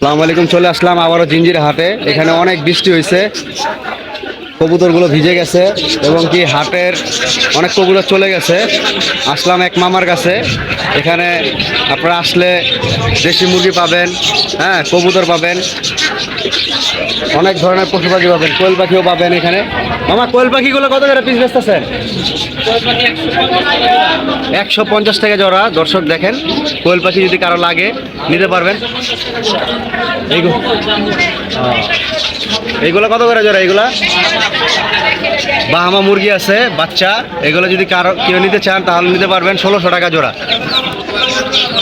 আসসালামু আলাইকুম। চলে আসলাম আবারও জিঞ্জির হাটে। এখানে অনেক বৃষ্টি হয়েছে, কবুতরগুলো ভিজে গেছে এবং কি হাটের অনেক কবুতর চলে গেছে। আসলাম এক মামার কাছে। এখানে আপনারা আসলে দেশি মুরগি পাবেন, হ্যাঁ, কবুতর পাবেন, অনেক ধরনের পশু পাখি পাবেন, কোয়েল পাখিও পাবেন এখানে। মামা, কোয়েল পাখিগুলো কত করে পিস বেচতেছেন? 150 টাকা জোড়া। দর্শক দেখেন, কোয়েল পাখি যদি কারো লাগে নিতে পারবেন। এইগুলো কত করে জোড়া? এইগুলা বাহামা মুরগি আছে বাচ্চা, এগুলো যদি কারো কেউ নিতে চান তাহলে নিতে পারবেন 1600 টাকা জোড়া।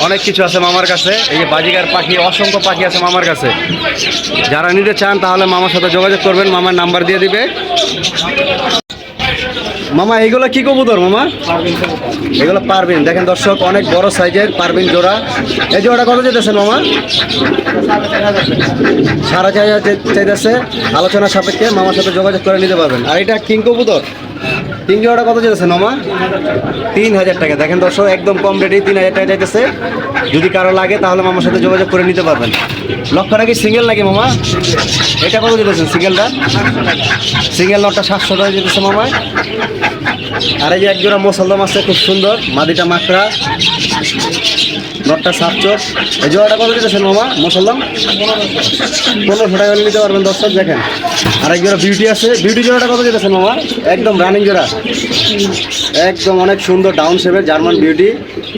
অনেক কিছু আছে মামার কাছে। এই যে বাজিকার পাখি, অসংখ্য পাখি আছে মামার কাছে। যারা নিতে চান তাহলে মামার সাথে যোগাযোগ করবেন, মামার নাম্বার দিয়ে দিবে। মামা, এইগুলো কি কবুতর মামা? এগুলো পারবিন। দেখেন দর্শক, অনেক বড় সাইজের পারবিন জোড়া। এই জোড়াটা কত যেতেছেন মামা? 4,500 চাইতেছে। আলোচনা সাপেক্ষে মামার সাথে যোগাযোগ করে নিতে পারবেন। আর এটা কিং কবুতর, কিং জোড়াটা কত যেতেছে মামা? 3,000 টাকা। দেখেন দর্শক, একদম কম রেটে 3,000 টাকা চাইতেছে। যদি কারো লাগে তাহলে মামার সাথে যোগাযোগ করে নিতে পারবেন। লক্ষ নাকি সিঙ্গেল নাকি মামা? এটা কত যেতেছেন সিঙ্গেলটা? সিঙ্গেল নটটা 700 টাকা যেতেছে মামায়। আর এই যে একজোড়া মোসালদম আছে, খুব সুন্দর, মাদিটা মাকড়া, নটটা সাপ চোখ। এই জোড়াটা কত যেতেছেন মামা মোসালদম? 1500 টাকা নিতে পারবেন দর্শক। দেখেন আর এক জোড়া বিউটি আছে, বিউটি জোড়াটা কত যেতেছেন মামা? একদম রানিং জোড়া, একদম অনেক সুন্দর ডাউন শেপের জার্মান বিউটি।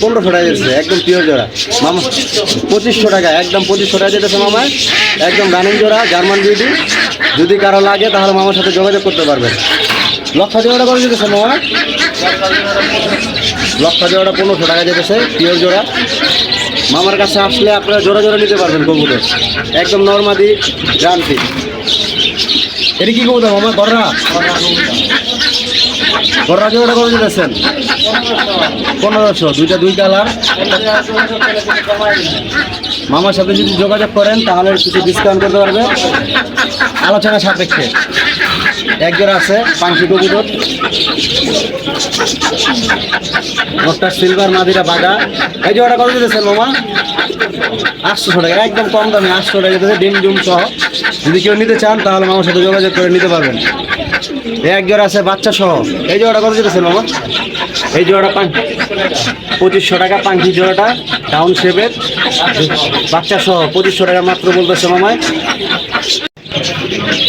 1500 টাকা যেতেছে, একদম পিওর জোড়া মামা। 2500 টাকা, একদম 2500 টাকা যেতেছে মামা, একদম রানিং জোড়া জার্মান বিউটি। যদি কারো লাগে তাহলে মামার সাথে যোগাযোগ করতে পারবেন। লক্ষা জোড়াটা কত যেতেছে মামা? লক্ষা জোড়াটা 1500 টাকা যেতেছে, পিওর জোড়া। মামার কাছে আসলে আপনারা জোড়া জোড়া নিতে পারবেন কবুতর, একদম নর্মাদি গ্রান্তি। এটা কি কবুতর মামা? গররা, গররা জোড়াটা কত যেতেছেন? 1500, দুইটা দুই কালার। মামার সাথে যদি যোগাযোগ করেন তাহলে কিছু ডিসকাউন্ট করতে পারবে আলোচনা সাপেক্ষে। এক জোড়া আছে পাঙ্কি কবুতর, একটা সিলভার মাদিরা বাগা। এই জোড়াটা কত যেতেছেন মামা? 800 টাকা, একদম কম দামে 800 টাকা যেতেছে, ডিম ডুম সহ। যদি কেউ নিতে চান তাহলে মামার সাথে যোগাযোগ করে নিতে পারবেন। এক জোড়া আছে বাচ্চা সহ। এই জোড়াটা কত যেতেছেন মামা? এই জোড়াটা 2500 টাকা, পাঙ্কি জোড়াটা ডাউন শেপের বাচ্চা সহ 2500 টাকা মাত্র বলতেছে মামায়।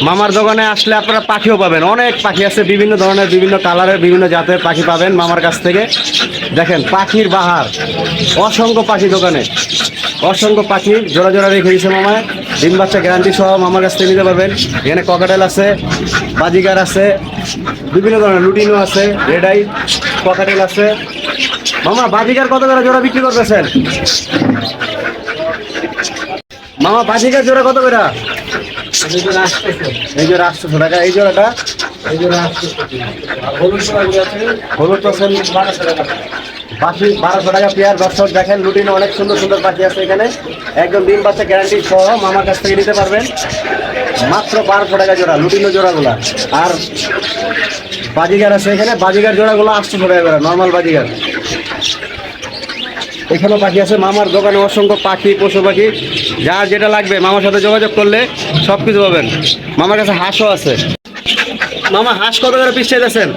মামার দোকানে আসলে আপনারা পাখিও পাবেন, অনেক পাখি আছে, বিভিন্ন ধরনের, বিভিন্ন কালারের, বিভিন্ন জাতের পাখি পাবেন মামার কাছ থেকে। দেখেন পাখির বাহার, অসংখ্য পাখি দোকানে, অসংখ্য পাখি জোড়া জোড়া রেখে দিয়েছে মামায়। ডিম বাচ্চা গ্যারান্টি সহ মামার কাছ থেকে নিতে পারবেন। এখানে ককাটেল আছে, বাজিগার আছে, বিভিন্ন ধরনের লুটিনো আছে, রেডাই, ককাটেল আছে। মামা, বাজিগার কত করে জোড়া বিক্রি করতেছেন মামা? বাজিগার জোড়া কত করে? এই জোড়া 800 টাকা। এই জোড়াটা হলুদ পাচ্ছেন 1200 টাকা, পাখি 1200 টাকা পেয়ার। দর্শক দেখেন, লুটিনো অনেক সুন্দর সুন্দর পাখি আছে এখানে, একদম ডিম বাচ্চা গ্যারান্টি সহ মামার কাছ থেকে নিতে পারবেন মাত্র 1200 টাকা জোড়া, লুটিনো জোড়াগুলা। আর বাজিগার আছে এখানে, বাজিগার জোড়াগুলো 800 টাকা করে, নর্মাল বাজিগার। এখানেও পাখি আছে। মামার দোকানে অসংখ্য পাখি, পশু পাখি, যার যেটা লাগবে মামার সাথে যোগাযোগ করলে সব কিছু পাবেন। মামার কাছে হাঁসও আছে। মামা, হাঁস কত করে পিস চাইতেছেন?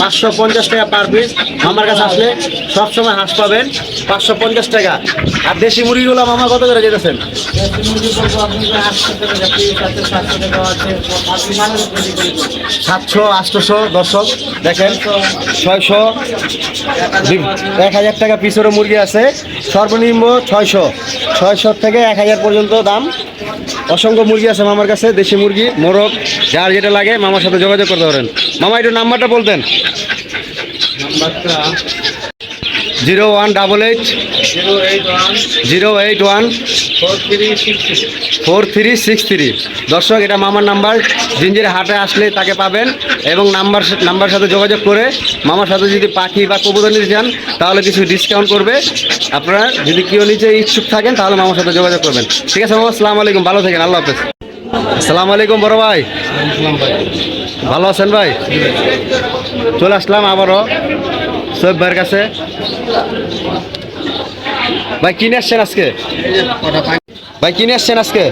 550 টাকা পার পিস। মামার কাছে আসলে সবসময় হাঁস পাবেন 550 টাকা। আর দেশি মুরগিগুলো মামা কত করে যেতেছেন? 700, 800। দর্শক দেখেন, 600, 1000 টাকা পিসেরও মুরগি আছে। সর্বনিম্ন 600 থেকে 1000 পর্যন্ত দাম। অসংখ্য মুরগি আছে মামার কাছে, দেশি মুরগি, মোরগ, যার যেটা লাগে মামার সাথে যোগাযোগ করতে পারেন। মামা, একটু নাম্বারটা বলতেন। 08188 081 4363। দর্শক, এটা মামার নাম্বার। জিঞ্জির হাটে আসলে তাকে পাবেন এবং নাম্বার সাথে যোগাযোগ করে মামার সাথে যদি পাখি বা কবুতর নিতে চান তাহলে কিছু ডিসকাউন্ট করবে। আপনারা যদি কেউ নিচে ইচ্ছুক থাকেন তাহলে মামার সাথে যোগাযোগ করবেন। ঠিক আছে মামা, আসসালামু আলাইকুম, ভালো থাকেন, আল্লাহ হাফেজ। আসসালামু আলাইকুম বড় ভাই, ভালো আছেন ভাই? চলে আসলাম আবারও সোহেব ভাইয়ের কাছে। ভাই কিনে আসছেন আজকে? ভাই কিনে আসছেন আজকে?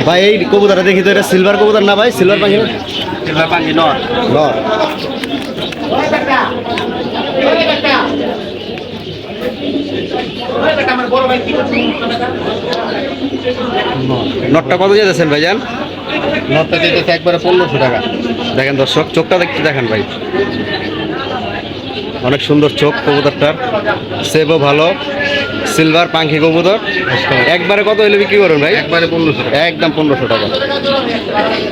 ভাই এই কবুতরটা দেখি তো, এটা সিলভার কবুতর না ভাই? সিলভার পাখি, সিলভার পাখি নর। নর। নটটা কত যেতেছেন ভাইজান? নরটা দিতেছে একবারে 1500 টাকা। দেখেন দর্শক, চোখটা দেখতে দেখেন ভাই, অনেক সুন্দর চোখ কবুতরটার, সেবও ভালো, সিলভার পাখি কবুতর। একবারে কত হলে বিক্রি করুন ভাই? একবারে 1500 টাকা। একদম 1500 টাকা।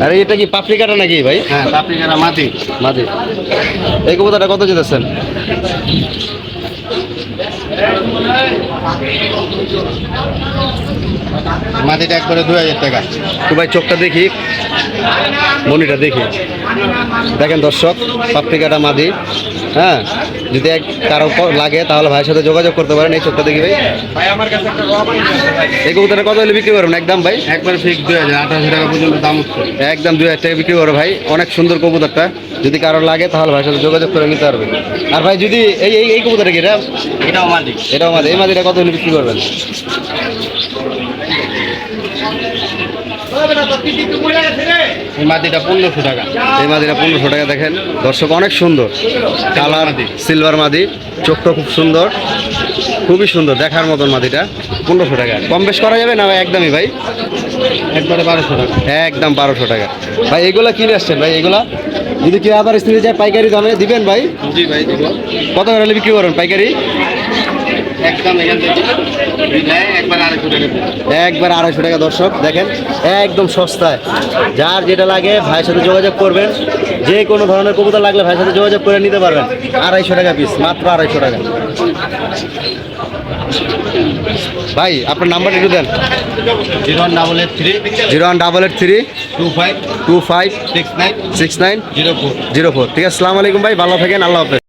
আরে এটা কি পাপড়ি কাটা নাকি ভাই? হ্যাঁ, আপনি যারা মাটি মাদি। এই কবুতরটা কত যেতেছেন? মাটিটা একবারে 2000 টাকা। তো ভাই চোখটা দেখি, মনিটা দেখি, দেখেন দর্শক, পাপড়ি কাটা মাদি। হ্যাঁ, যদি কারো লাগে তাহলে ভাইয়ের সাথে যোগাযোগ করতে পারেন। এই চোখটা দেখি ভাই। ভাই আমার কাছে একটা এই কবুতরটা কত হলে বিক্রি করবেন একদম ভাই? একবারে ফিক্স 2000, 1800 টাকা পর্যন্ত দাম উঠছে। একদম 2000 টাকা বিক্রি করো ভাই। অনেক সুন্দর কবুতরটা, যদি কারো লাগে তাহলে ভাইয়ের সাথে যোগাযোগ করে নিতে পারবে। আর ভাই যদি এই এই এই কবুতরটা কি এটা? এটাও মাটি। এটাও মাদি। এই মাদিটা কত হলে বিক্রি করবেন? এই মাটিটা 1500 টাকা। এই মাদিটা 1500 টাকা। দেখেন দর্শক, অনেক সুন্দর কালার, সিলভার মাদি, চোখটা খুব সুন্দর, খুবই সুন্দর দেখার মতন মাদিটা। 1500 টাকা। কম বেশ করা যাবে না ভাই? একদমই ভাই, একবারে 1200 টাকা। একদম 1200 টাকা। ভাই এগুলা কিনে আসছেন ভাই? এগুলা যদি কেউ আবার স্ত্রী যায় পাইকারি দামে দিবেন ভাই? জি ভাই, দিব। কত হলে বিক্রি করেন পাইকারি? একদম এখান থেকে একবার 250 টাকা। একবার 250 টাকা। দর্শক দেখেন, একদম সস্তায়। যার যেটা লাগে ভাইয়ের সাথে যোগাযোগ করবেন। যে কোনো ধরনের কবুতর লাগলে ভাইয়ের সাথে যোগাযোগ করে নিতে পারবেন। 250 টাকা পিস, মাত্র 250 টাকা। ভাই আপনার নাম্বারটা একটু দেন। 0183 0183 25 25 69 69 04। 04। ঠিক আছে, আসসালামু আলাইকুম ভাই, ভালো থাকেন, আল্লাহ হাফেজ।